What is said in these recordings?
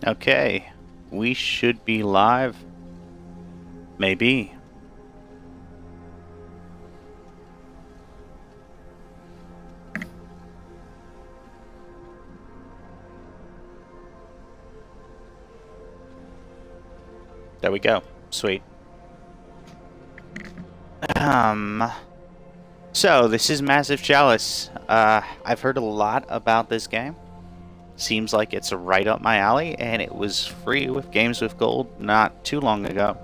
Okay, we should be live. Maybe. There we go. Sweet. So this is Massive Chalice. I've heard a lot about this game. Seems like it's right up my alley, and it was free with Games with Gold not too long ago.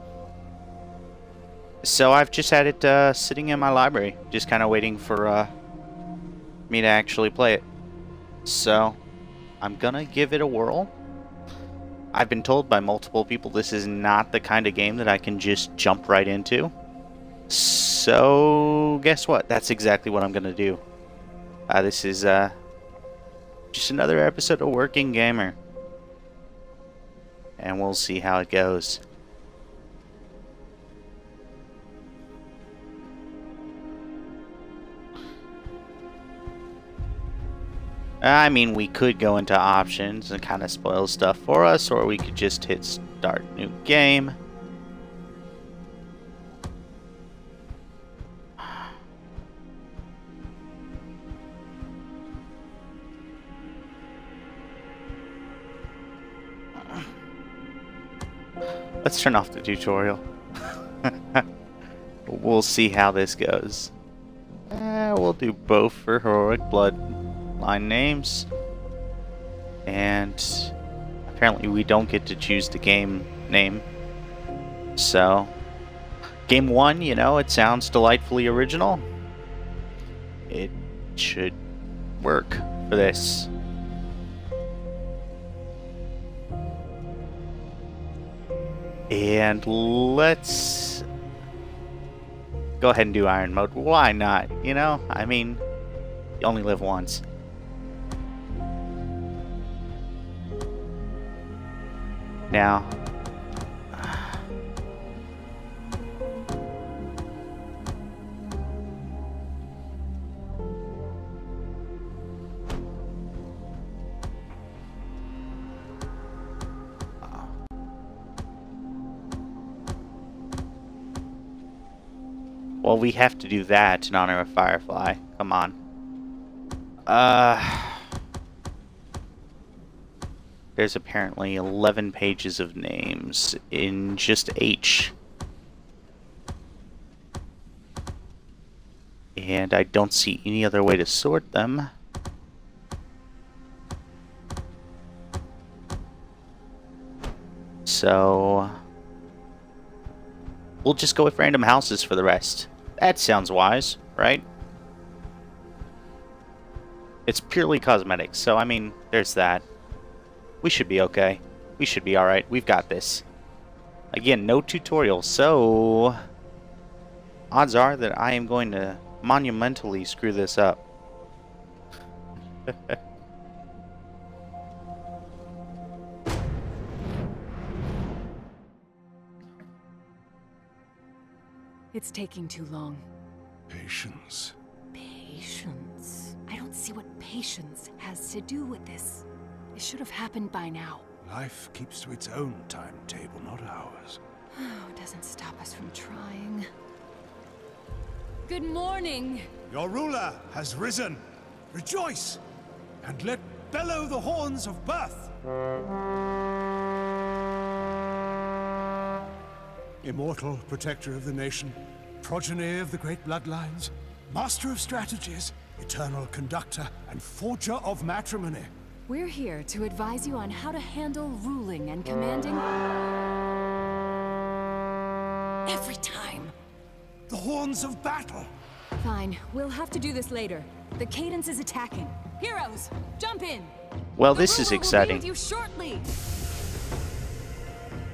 So I've just had it sitting in my library, just kind of waiting for me to actually play it. So I'm gonna give it a whirl. I've been told by multiple people this is not the kind of game that I can just jump right into. So guess what? That's exactly what I'm gonna do. This is just another episode of Working Gamer, and we'll see how it goes. I mean, we could go into options and kind of spoil stuff for us, or we could just hit start new game. Let's turn off the tutorial. We'll see how this goes. We'll do both for heroic bloodline names. And apparently we don't get to choose the game name. So, game 1, you know, it sounds delightfully original. It should work for this. And let's go ahead and do Iron Mode. Why not? You know, I mean, you only live once. Now, well, we have to do that in honor of Firefly. Come on. There's apparently 11 pages of names in just H. And I don't see any other way to sort them. So we'll just go with random houses for the rest. That sounds wise, right? It's purely cosmetic, so I mean, there's that. We should be okay. We should be alright. We've got this. Again, no tutorial, so odds are that I am going to monumentally screw this up. It's taking too long. Patience. Patience? I don't see what patience has to do with this. It should have happened by now. Life keeps to its own timetable, not ours. Oh, it doesn't stop us from trying. Good morning! Your ruler has risen. Rejoice, and let bellow the horns of birth. Immortal protector of the nation, progeny of the great bloodlines, master of strategies, eternal conductor, and forger of matrimony. We're here to advise you on how to handle ruling and commanding every time. The horns of battle. Fine, we'll have to do this later. The cadence is attacking. Heroes, jump in! Well, this is exciting. Will be with you shortly.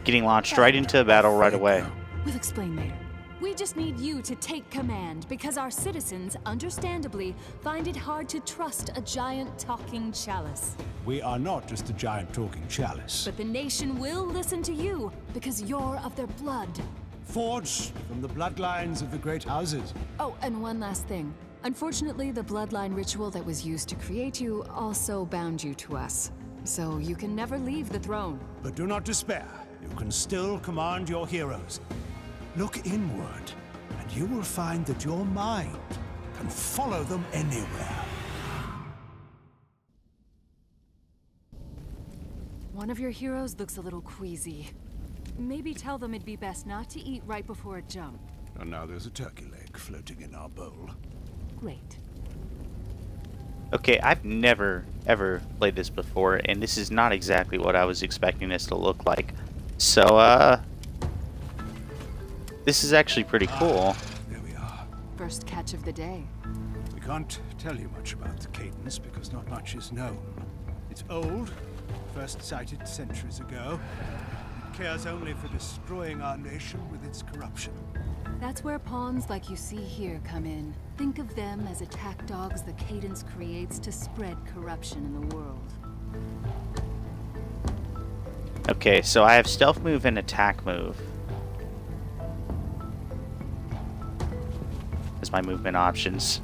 Getting launched right into a battle right away. We'll explain later. We just need you to take command, because our citizens, understandably, find it hard to trust a giant talking chalice. We are not just a giant talking chalice. But the nation will listen to you, because you're of their blood. Forged from the bloodlines of the great houses. Oh, and one last thing. Unfortunately, the bloodline ritual that was used to create you also bound you to us. So you can never leave the throne. But do not despair. You can still command your heroes. Look inward, and you will find that your mind can follow them anywhere. One of your heroes looks a little queasy. Maybe tell them it'd be best not to eat right before a jump. And now there's a turkey leg floating in our bowl. Great. Okay, I've never, ever played this before, and this is not exactly what I was expecting this to look like. So, this is actually pretty cool. There we are. First catch of the day. We can't tell you much about the cadence because not much is known. It's old, first sighted centuries ago. It cares only for destroying our nation with its corruption. That's where pawns like you see here come in. Think of them as attack dogs the cadence creates to spread corruption in the world. Okay, so I have stealth move and attack move as my movement options.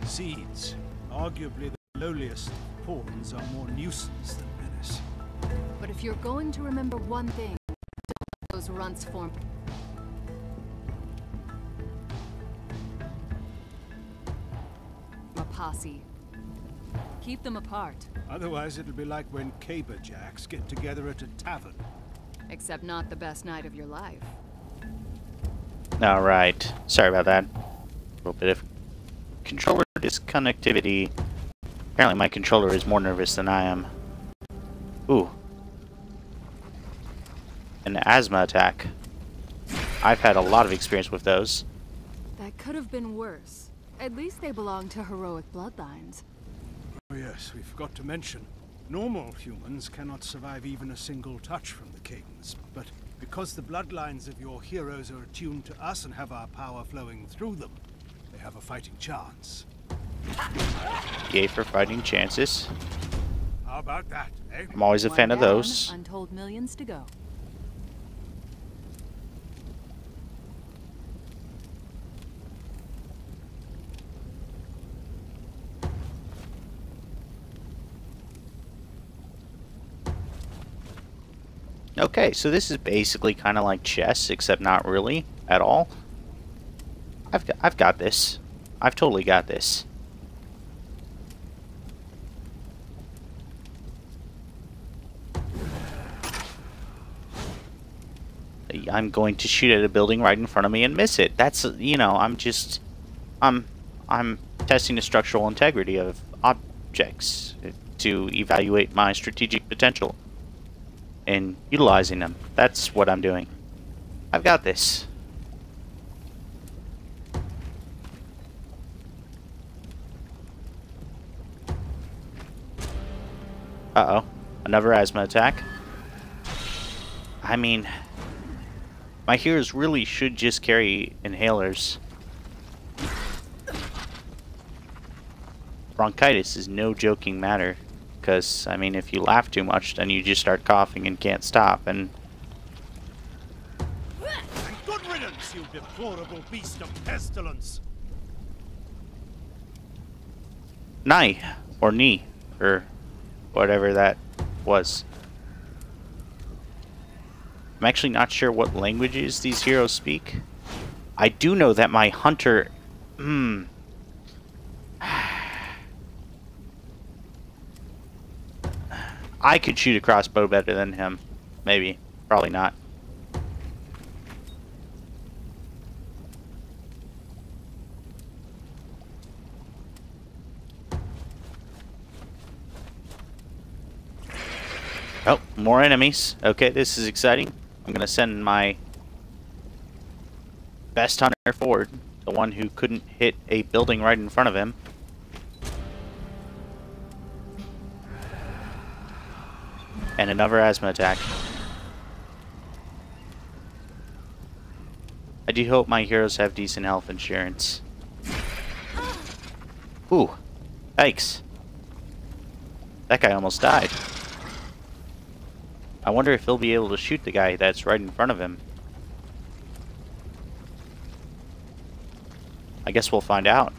Seeds. Arguably the lowliest pawns are more nuisance than menace. But if you're going to remember one thing, don't let those runts form a posse. Keep them apart. Otherwise it'll be like when caberjacks get together at a tavern. Except not the best night of your life. Alright, sorry about that. A little bit of controller disconnectivity. Apparently my controller is more nervous than I am. Ooh. An asthma attack. I've had a lot of experience with those. That could have been worse. At least they belong to heroic bloodlines. Oh yes, we forgot to mention. Normal humans cannot survive even a single touch from the cadence, but because the bloodlines of your heroes are attuned to us and have our power flowing through them, they have a fighting chance. Yay for fighting chances. How about that, eh? I'm always a fan of those. Untold millions to go. Okay, so this is basically kind of like chess, except not really at all. I've got this. I've totally got this. I'm going to shoot at a building right in front of me and miss it. That's, you know, I'm testing the structural integrity of objects to evaluate my strategic potential and utilizing them. That's what I'm doing. I've got this. Uh-oh. Another asthma attack. I mean, my heroes really should just carry inhalers. Bronchitis is no joking matter. Because, I mean, if you laugh too much, then you just start coughing and can't stop, and... And good riddance, you deplorable beast of pestilence! Nigh, or knee, or whatever that was. I'm actually not sure what languages these heroes speak. I do know that my hunter... I could shoot a crossbow better than him. Maybe. Probably not. Oh, more enemies. Okay, this is exciting. I'm going to send my best hunter forward. The one who couldn't hit a building right in front of him. And another asthma attack. I do hope my heroes have decent health insurance. Ooh, yikes. That guy almost died. I wonder if he'll be able to shoot the guy that's right in front of him. I guess we'll find out.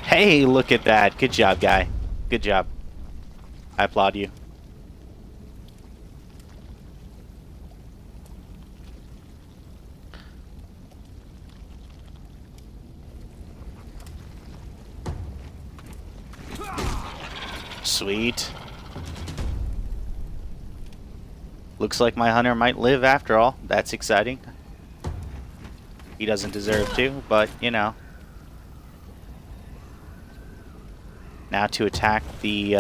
Hey, look at that. Good job, guy. Good job. I applaud you. Sweet. Looks like my hunter might live after all. That's exciting. He doesn't deserve to, but, you know. Now to attack the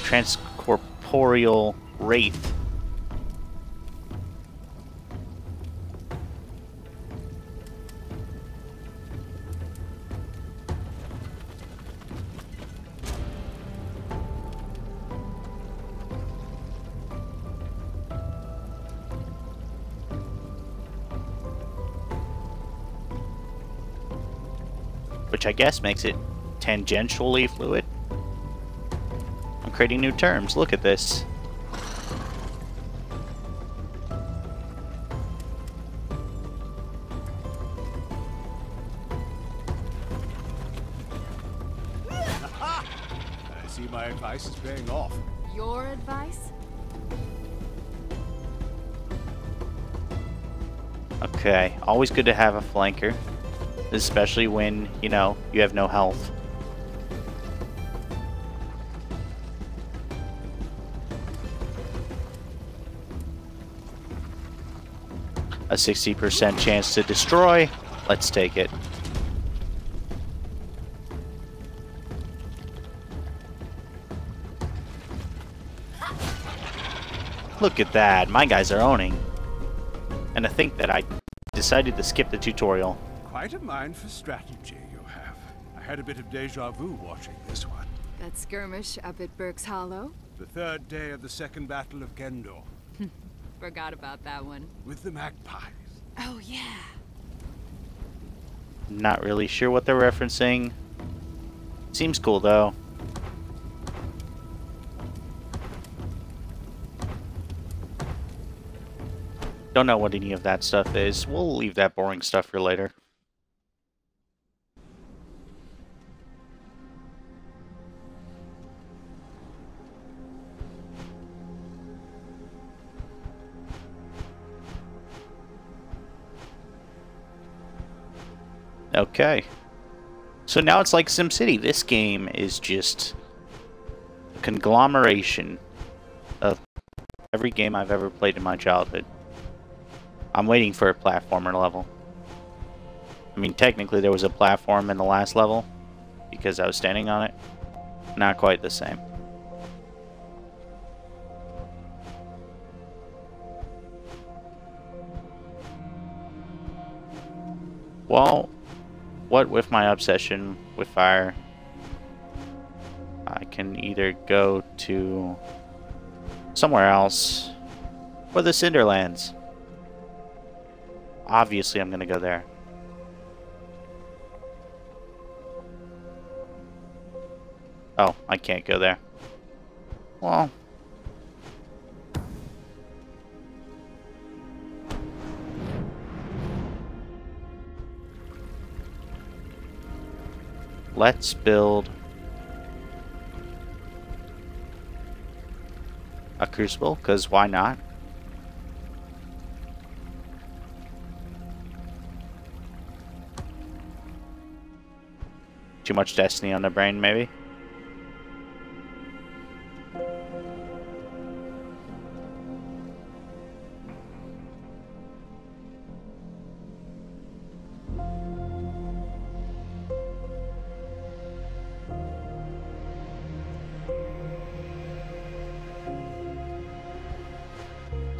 transcorporeal wraith. Which I guess makes it tangentially fluid. I'm creating new terms. Look at this. I see my advice is paying off. Your advice? Okay, always good to have a flanker. Especially when, you know, you have no health. A 60% chance to destroy. Let's take it. Look at that. My guys are owning. And to think that I decided to skip the tutorial. Quite a mind for strategy you have. I had a bit of deja vu watching this one. That skirmish up at Burke's Hollow? The third day of the second battle of Gendor. Forgot about that one. With the magpies. Oh, yeah. Not really sure what they're referencing. Seems cool, though. Don't know what any of that stuff is. We'll leave that boring stuff for later. Okay. So now it's like SimCity. This game is just a conglomeration of every game I've ever played in my childhood. I'm waiting for a platformer level. I mean, technically there was a platform in the last level because I was standing on it. Not quite the same. Well, what with my obsession with fire, I can either go to somewhere else or the Cinderlands. Obviously, I'm gonna go there. Oh, I can't go there. Well, let's build a crucible, because why not? Too much destiny on the brain, maybe?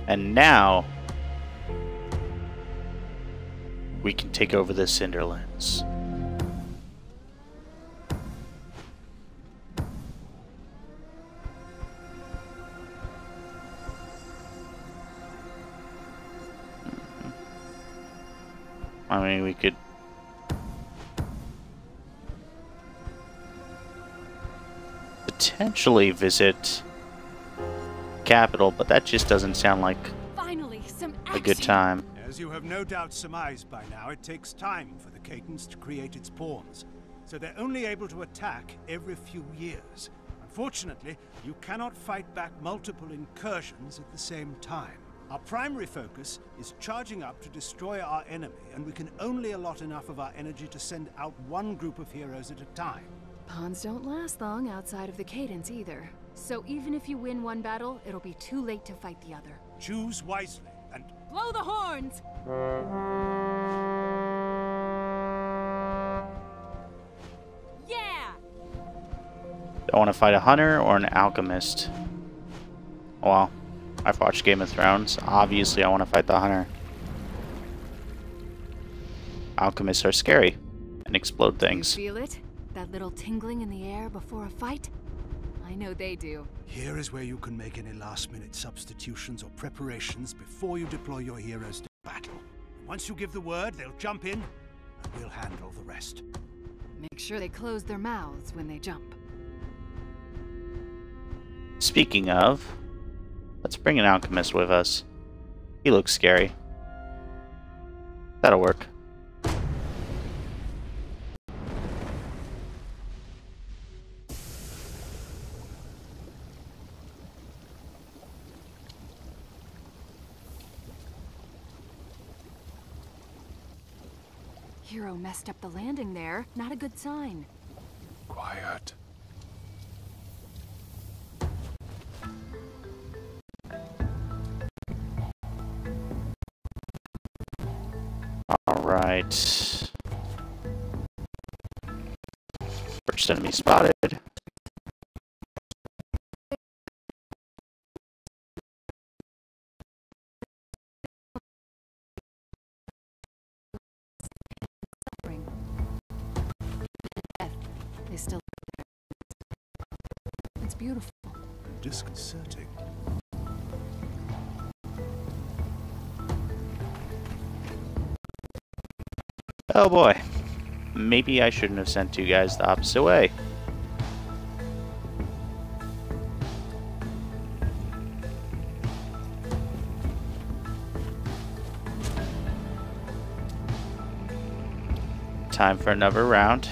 And now we can take over the Cinderlands. I mean, we could potentially visit capital, but that just doesn't sound like Finally, some a good time. As you have no doubt surmised by now, it takes time for the Cadence to create its pawns, so they're only able to attack every few years. Unfortunately, you cannot fight back multiple incursions at the same time. Our primary focus is charging up to destroy our enemy, and we can only allot enough of our energy to send out one group of heroes at a time. Pawns don't last long outside of the Cadence either. So even if you win one battle, it'll be too late to fight the other. Choose wisely, and Blow the horns! Yeah! Do I want to fight a hunter or an alchemist? Well, I've watched Game of Thrones. Obviously, I want to fight the hunter. Alchemists are scary and explode things. Feel it? That little tingling in the air before a fight? I know they do. here is where you can make any last-minute substitutions or preparations before you deploy your heroes to battle. Once you give the word, they'll jump in, and we'll handle the rest. Make sure they close their mouths when they jump. Speaking of, let's bring an alchemist with us. He looks scary. That'll work. Hero messed up the landing there. Not a good sign. Quiet. Alright. First enemy spotted. They still. It's beautiful. Disconcerting. Oh boy. Maybe I shouldn't have sent two guys the opposite way. Time for another round.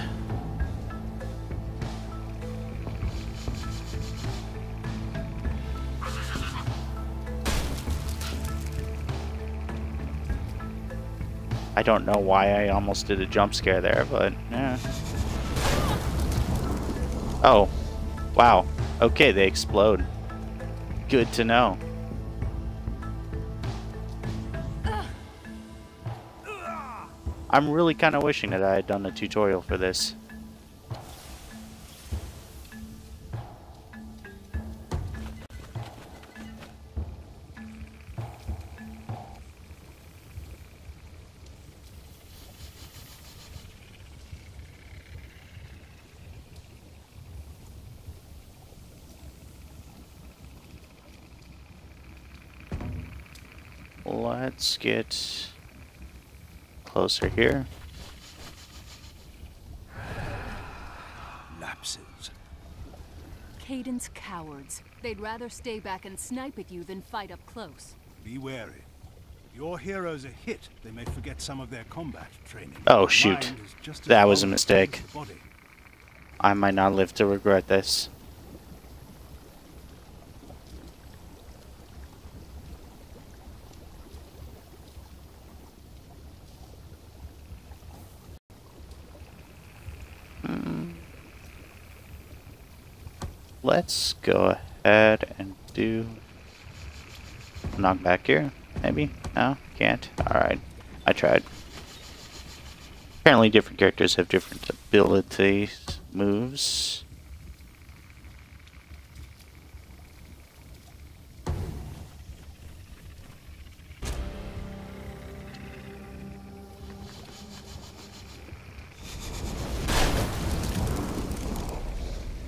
I don't know why I almost did a jump scare there, but yeah. Oh, wow. Okay, they explode. Good to know. I'm really kind of wishing that I had done a tutorial for this. Let's get closer here. Lapses. Cadence cowards. They'd rather stay back and snipe at you than fight up close. Be wary. If your heroes are hit, they may forget some of their combat training. Oh The shoot. mind is just as That was a powerful mistake. as the body. I might not live to regret this. Let's go ahead and do knock back here. Maybe? No? Can't? Alright. I tried. Apparently different characters have different abilities, moves.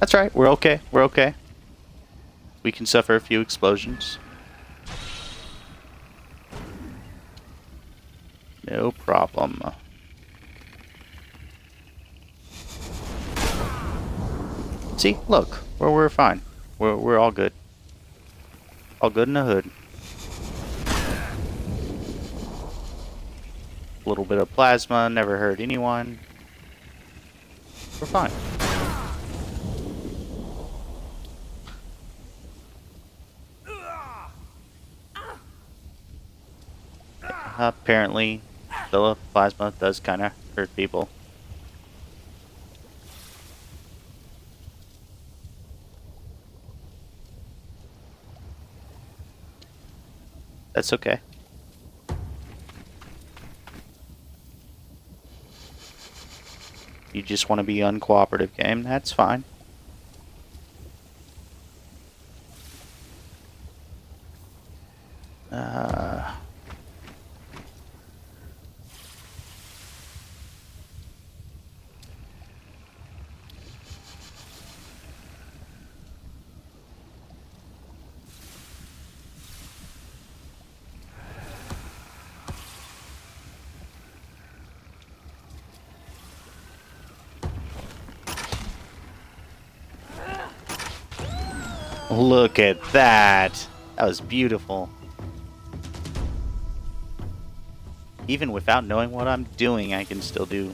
That's right, we're okay. We're okay. We can suffer a few explosions. No problem. See, look, we're fine. We're all good. All good in the hood. A little bit of plasma, never hurt anyone. We're fine. Apparently, the plasma does kind of hurt people. That's okay. You just want to be uncooperative, game. That's fine. Look at that. That was beautiful. Even without knowing what I'm doing, I can still do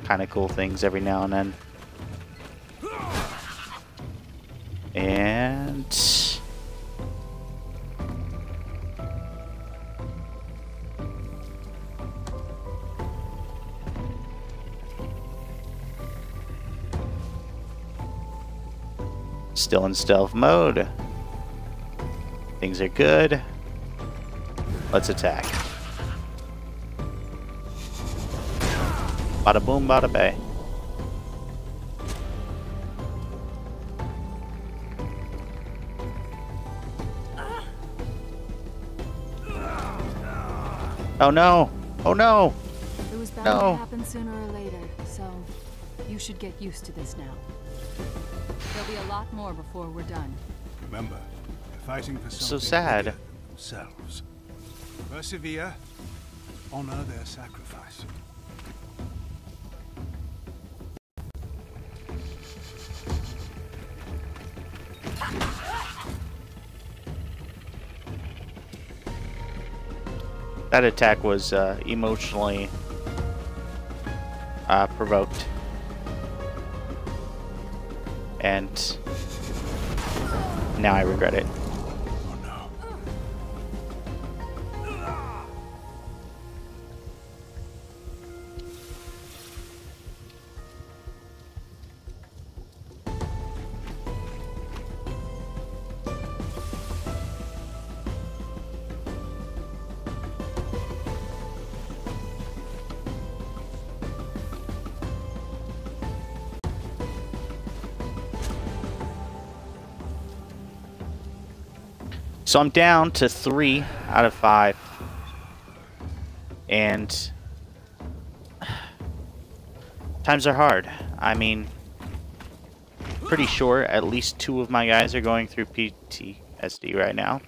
kind of cool things every now and then. And still in stealth mode. Things are good. Let's attack. Bada boom, bada bay. Oh no! Oh no! It was bound to happen sooner or later, so you should get used to this now. There'll be a lot more before we're done. Remember, they're fighting for something So sad. bigger than themselves. Persevere. Honor their sacrifice. That attack was emotionally provoked. And now I regret it. Oh no. So I'm down to 3 out of 5. And times are hard. I mean, pretty sure at least 2 of my guys are going through PTSD right now.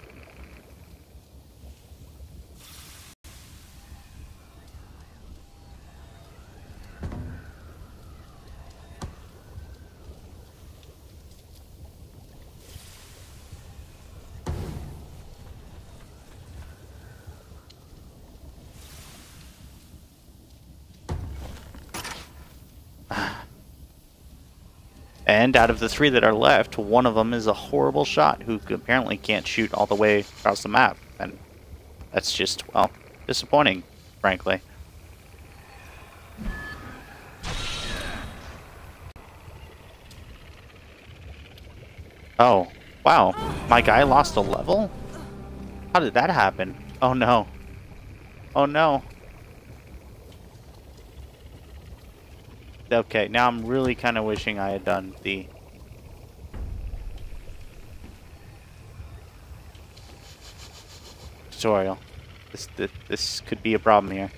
And out of the 3 that are left, one of them is a horrible shot who apparently can't shoot all the way across the map. And that's just, well, disappointing, frankly. Oh, wow. My guy lost a level? How did that happen? Oh no. Oh no. Okay, now I'm really kind of wishing I had done the tutorial. This could be a problem here.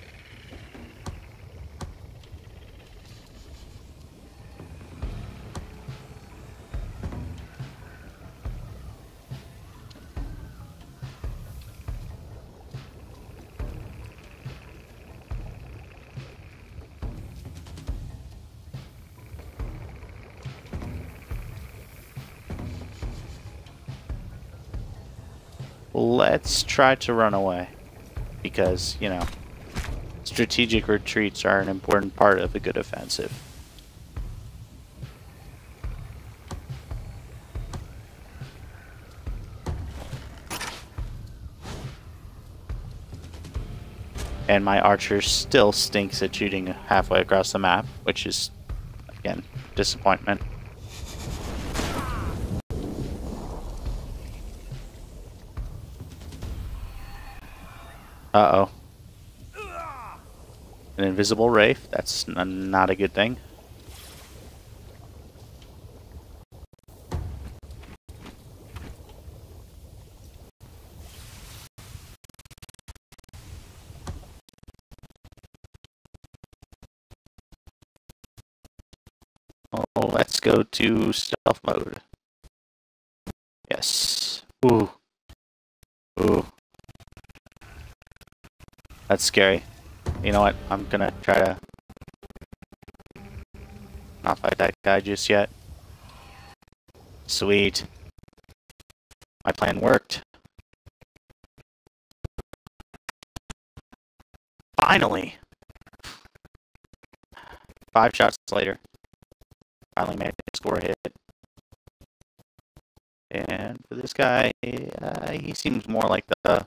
let's try to run away. Because, you know, strategic retreats are an important part of a good offensive. And my archer still stinks at shooting halfway across the map, which is, again, disappointment. Uh-oh. An invisible wraith, that's not a good thing. Oh, let's go to stealth mode. Yes. Ooh. Ooh. That's scary. You know what? I'm gonna try to not fight that guy just yet. Sweet. My plan worked. Finally! 5 shots later. Finally made a score hit. And for this guy, he seems more like the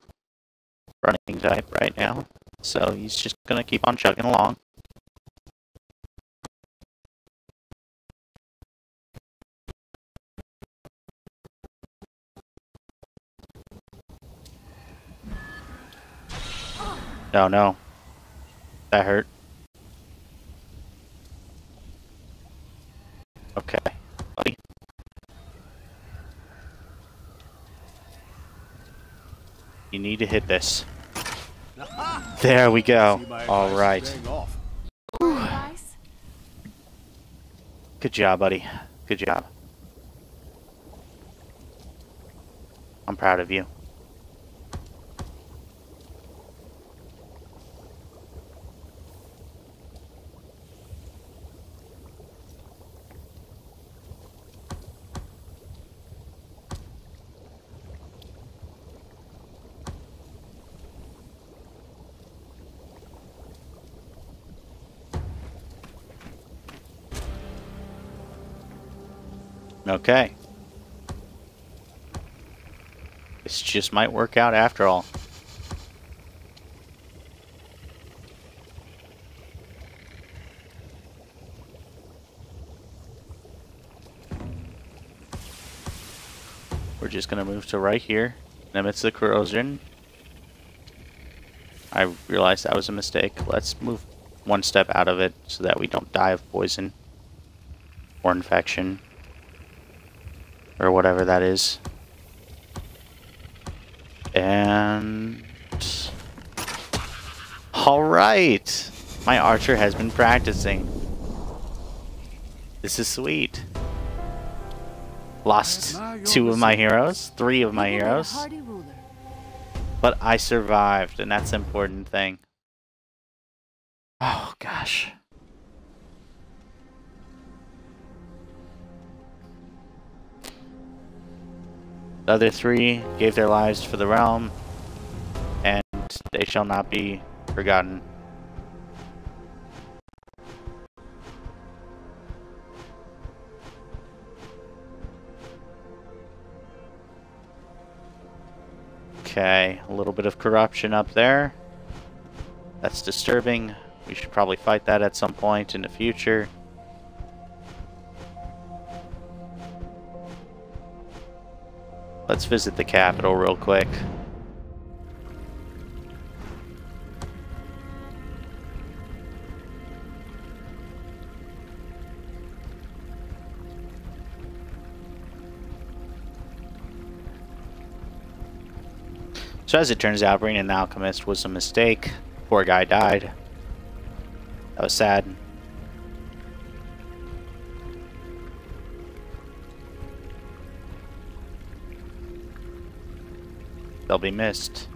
running type right now. So he's just gonna keep on chugging along. Oh no. That hurt. Okay, buddy. You need to hit this. There we go. All right. Good job, buddy. Good job. I'm proud of you. Okay. This just might work out after all. We're just gonna move to right here. Limits the corrosion. I realized that was a mistake. Let's move one step out of it so that we don't die of poison or infection. Or whatever that is. And... Alright! My archer has been practicing. This is sweet. Lost 2 of my heroes, 3 of my heroes. But I survived, and that's the important thing. Oh, gosh. The other 3 gave their lives for the realm, and they shall not be forgotten. Okay, a little bit of corruption up there. That's disturbing. We should probably fight that at some point in the future. Let's visit the capital real quick. So as it turns out, bringing an alchemist was a mistake. Poor guy died. That was sad. They'll be missed.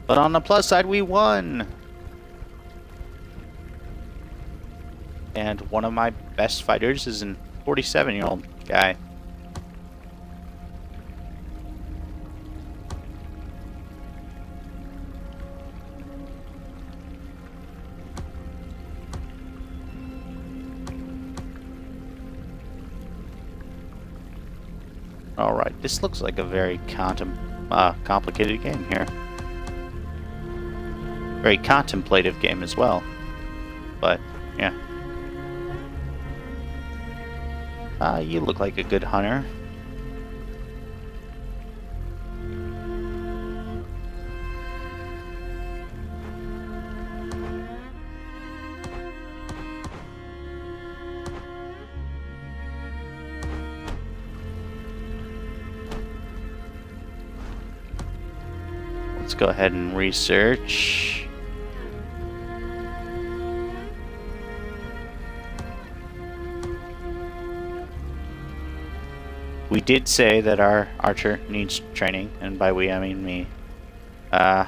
But on the plus side, we won! And one of my best fighters is an 47-year-old guy. Alright, this looks like a very complicated game here. Very contemplative game as well. But, yeah. You look like a good hunter. Let's go ahead and research. We did say that our archer needs training, and by we I mean me. I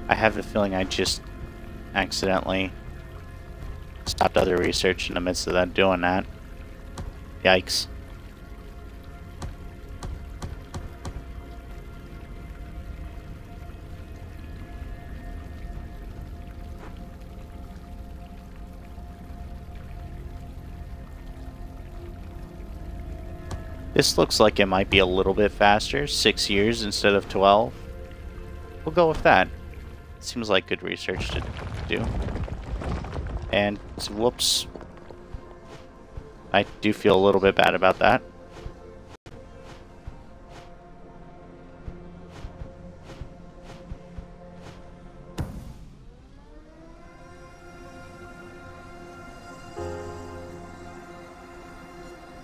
have a feeling I just accidentally stopped other research in the midst of that doing that. Yikes. This looks like it might be a little bit faster, 6 years instead of 12. We'll go with that. Seems like good research to do. And, whoops. I do feel a little bit bad about that.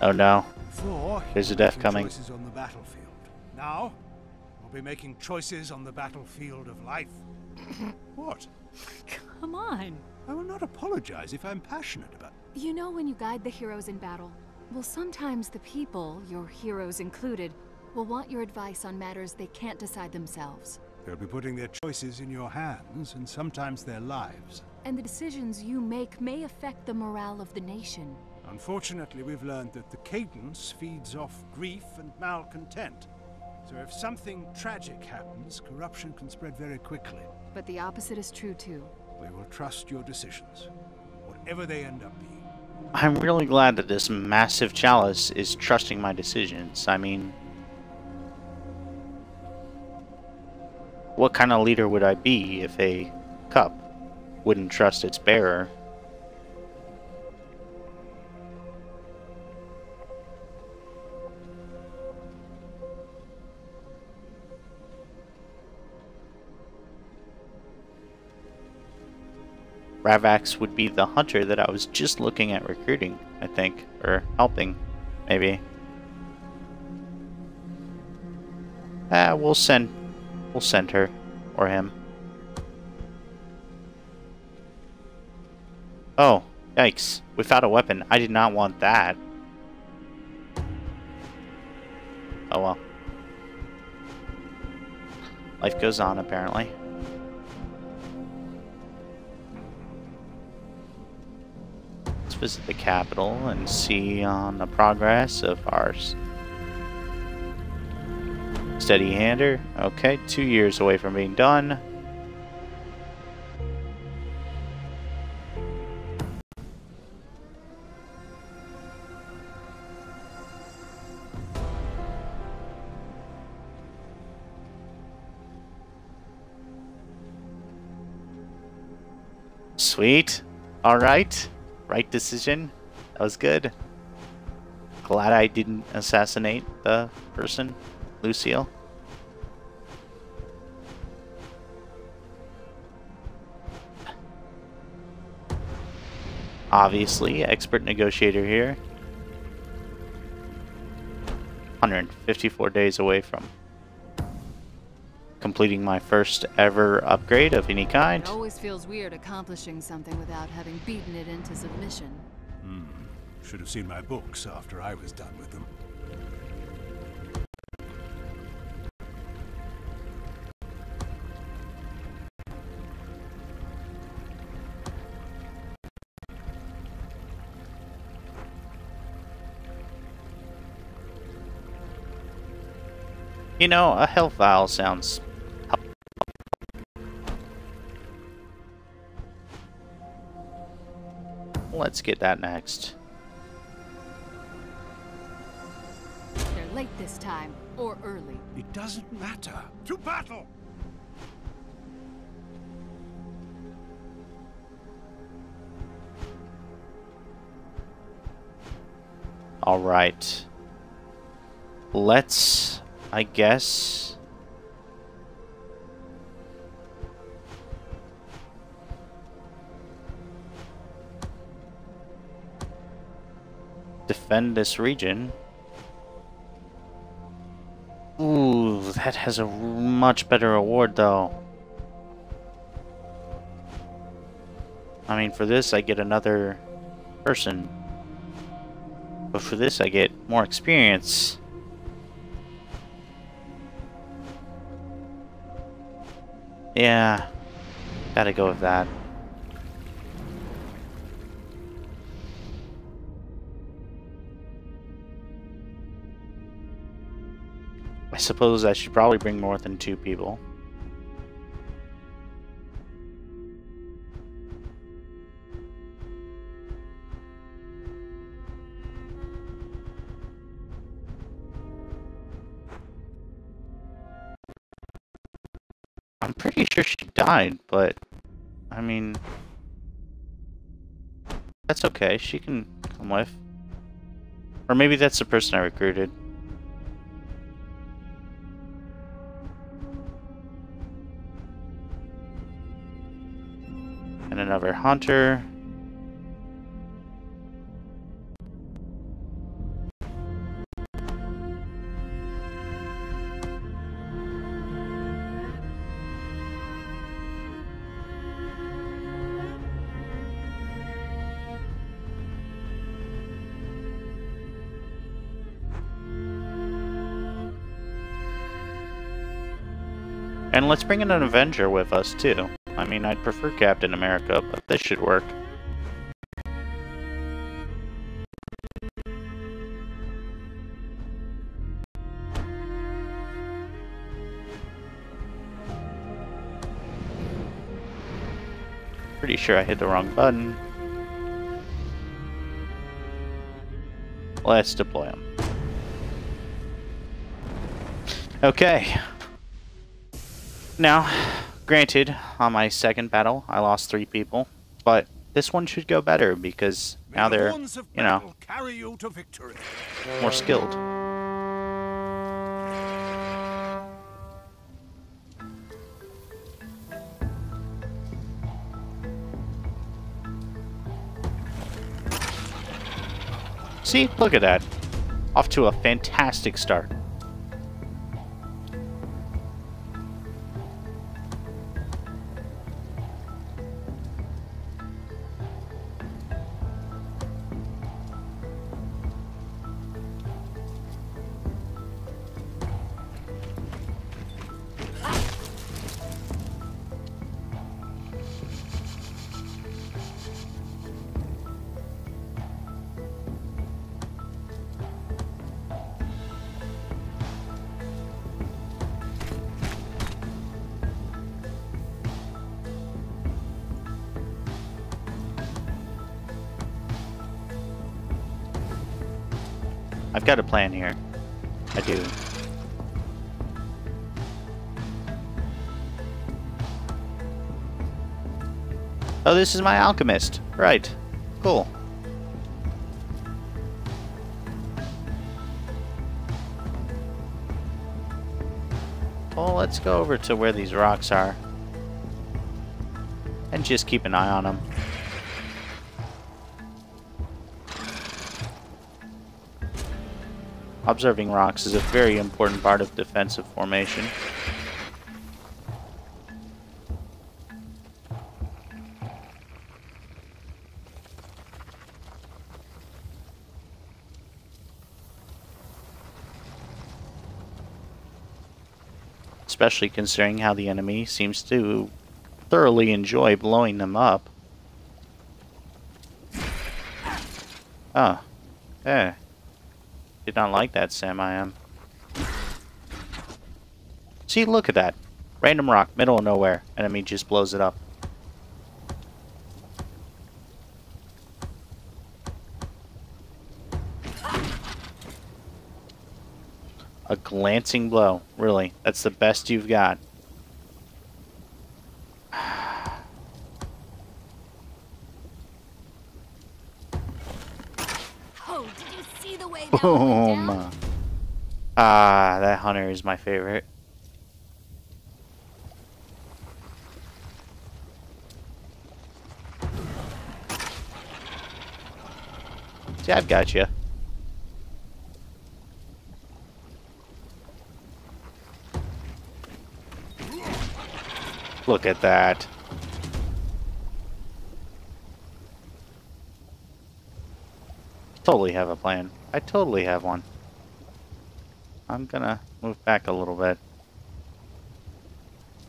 Oh no. There's a death coming. Choices on the battlefield. Now, we'll be making choices on the battlefield of life. What? Come on. I will not apologize if I'm passionate about it. You know, when you guide the heroes in battle, well, sometimes the people, your heroes included, will want your advice on matters they can't decide themselves. They'll be putting their choices in your hands, and sometimes their lives. And the decisions you make may affect the morale of the nation. Unfortunately, we've learned that the cadence feeds off grief and malcontent. So if something tragic happens, corruption can spread very quickly. But the opposite is true too. We will trust your decisions, whatever they end up being. I'm really glad that this Massive Chalice is trusting my decisions. I mean, what kind of leader would I be if a cup wouldn't trust its bearer? Ravax would be the hunter that I was just looking at recruiting, I think, or helping, maybe. We'll send her or him. Oh, yikes! Without a weapon, I did not want that. Oh well. Life goes on, apparently. Visit the capital and see on the progress of our steady hander. Okay, 2 years away from being done. Sweet. All right. Right decision. That was good. Glad I didn't assassinate the person, Lucille. Obviously, expert negotiator here. 154 days away from completing my first ever upgrade of any kind. It always feels weird accomplishing something without having beaten it into submission. Should have seen my books after I was done with them. You know, a health vial sounds... Let's get that next. They're late this time, or early. It doesn't matter. To battle! Alright. Let's, I guess... defend this region. Ooh, that has a much better reward, though. I mean, for this, I get another person. But for this, I get more experience. Yeah, gotta go with that. I suppose I should probably bring more than 2 people. I'm pretty sure she died, but I mean, that's okay. She can come with. Or maybe that's the person I recruited. And another hunter. And let's bring in an Avenger with us, too. I mean, I'd prefer Captain America, but this should work. Pretty sure I hit the wrong button. Let's deploy him. Okay. Now, granted, on my second battle, I lost 3 people, but this one should go better because now they're, you know, more skilled. See, look at that. Off to a fantastic start. I've got a plan here. I do. Oh, this is my alchemist. Right. Cool. Well, let's go over to where these rocks are. And just keep an eye on them. Observing rocks is a very important part of defensive formation. Especially considering how the enemy seems to thoroughly enjoy blowing them up. Oh. Eh. Did not like that, Sam. I am. See, look at that. Random rock, middle of nowhere. Enemy just blows it up. A glancing blow. Really? That's the best you've got. Oh, did you see the way that went down? Ah, that hunter is my favorite. See, I've got you. Look at that. Totally have a plan. I totally have one. I'm gonna move back a little bit.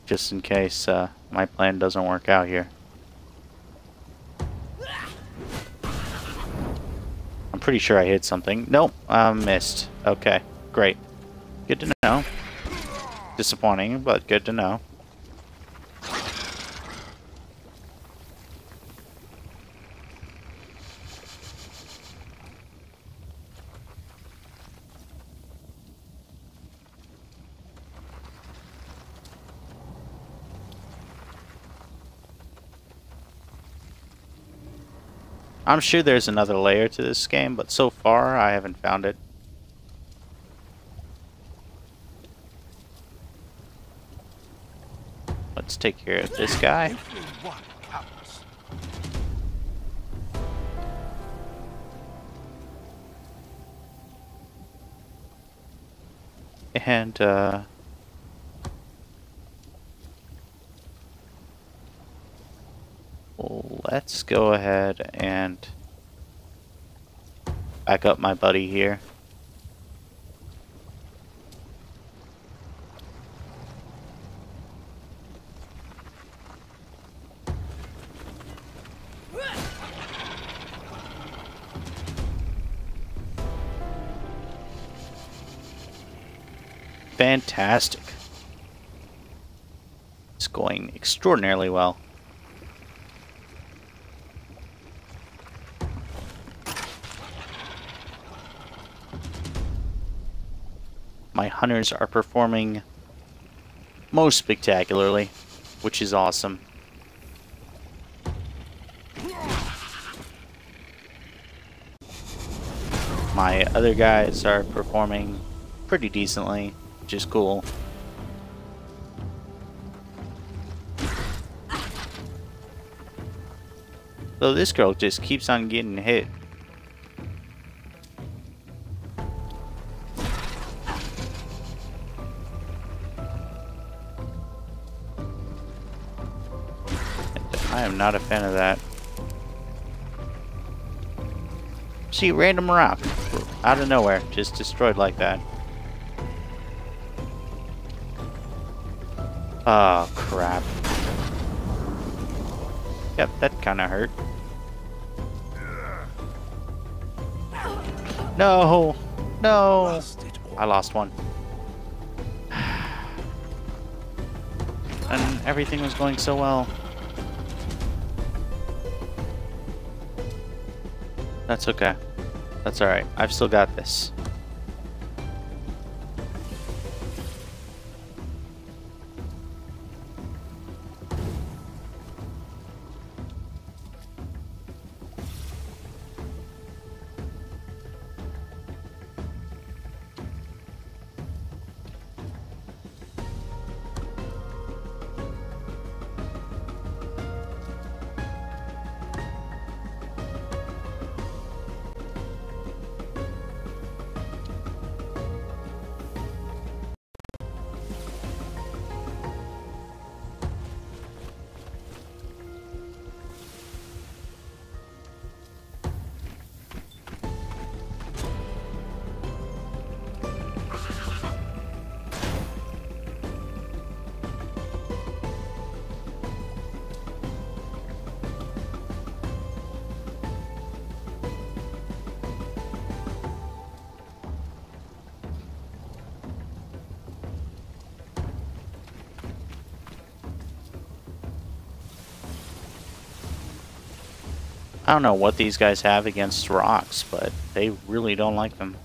Just in case my plan doesn't work out here. I'm pretty sure I hit something. Nope, missed. Okay, great. Good to know. Disappointing, but good to know. I'm sure there's another layer to this game, but so far I haven't found it. Let's take care of this guy. And, let's go ahead and back up my buddy here. Fantastic. It's going extraordinarily well. My hunters are performing most spectacularly, which is awesome. My other guys are performing pretty decently, which is cool. Though this girl just keeps on getting hit. I am not a fan of that. See, random rock out of nowhere, just destroyed like that. Oh, crap. Yep, that kind of hurt. No! No! I lost one. And everything was going so well. That's okay. That's alright. I've still got this. I don't know what these guys have against rocks, but they really don't like them.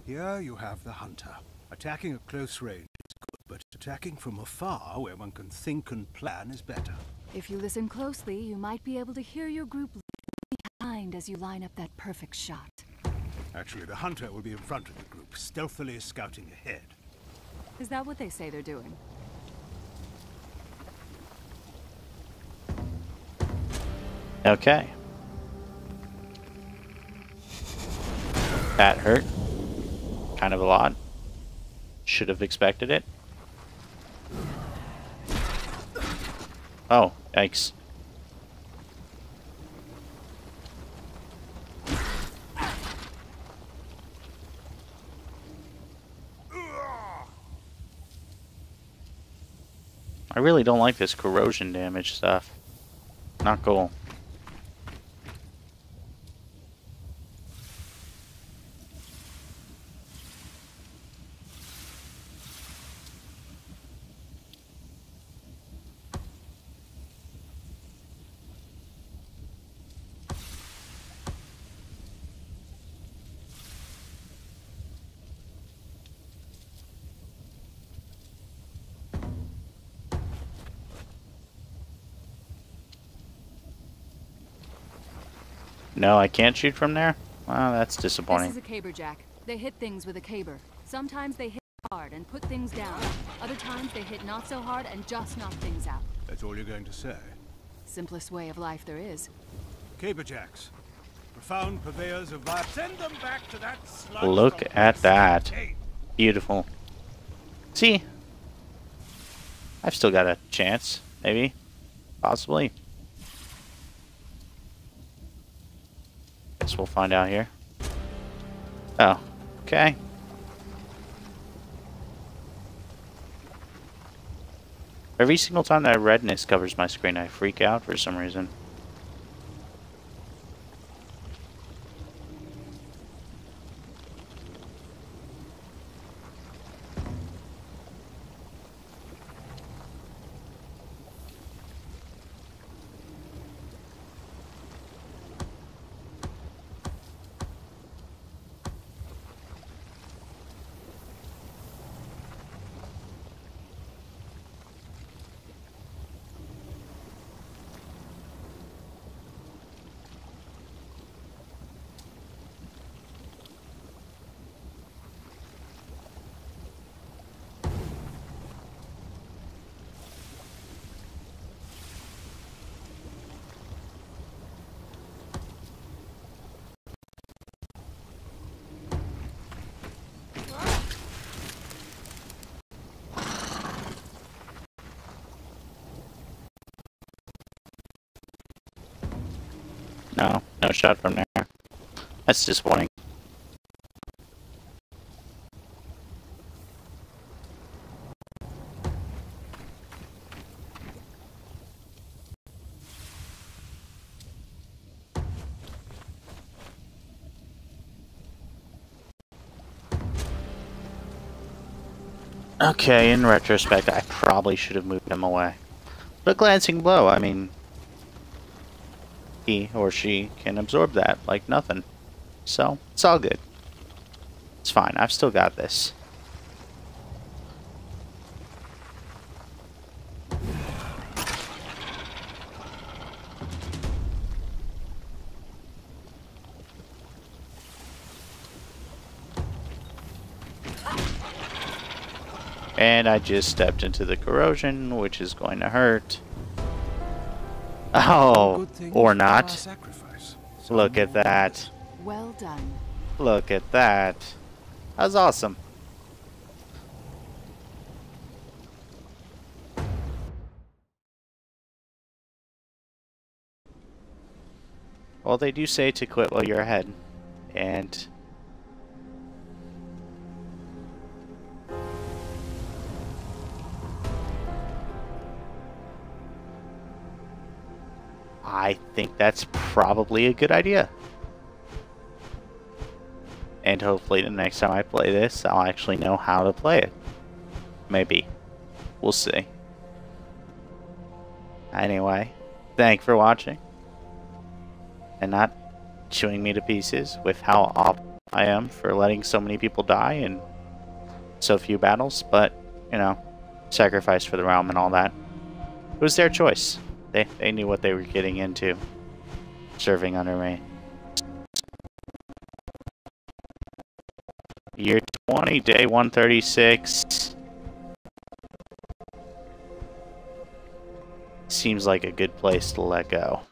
Here you have the hunter. Attacking at close range is good, but attacking from afar, where one can think and plan, is better. If you listen closely, you might be able to hear your group behind as you line up that perfect shot. Actually, the hunter will be in front of the group, stealthily scouting ahead. Is that what they say they're doing? Okay. That hurt. Kind of a lot. Should have expected it. Oh, yikes. I really don't like this corrosion damage stuff. Not cool. No, I can't shoot from there? Well, that's disappointing. This is a caber jack. They hit things with a caber. Sometimes they hit hard and put things down. Other times they hit not so hard and just knock things out. That's all you're going to say? Simplest way of life there is. Caberjacks. Profound purveyors of violence. Send them back to that sludge. Look at that. Beautiful. See? I've still got a chance. Maybe. Possibly. Guess we'll find out here. Oh. Okay. Every single time that redness covers my screen, I freak out for some reason. No, no shot from there. That's disappointing. Okay, in retrospect, I probably should have moved him away. But a glancing blow, I mean, he or she can absorb that like nothing. So, it's all good. It's fine, I've still got this. And I just stepped into the corrosion, which is going to hurt. Oh, or not. Look at that. Well done. Look at that. That was awesome. Well, they do say to quit while you're ahead. And I think that's probably a good idea. And hopefully the next time I play this, I'll actually know how to play it. Maybe. We'll see. Anyway, thanks for watching. And not chewing me to pieces with how awful I am for letting so many people die in so few battles. But, you know, sacrifice for the realm and all that. It was their choice. They knew what they were getting into. Serving under me. Year 20, day 136. Seems like a good place to let go.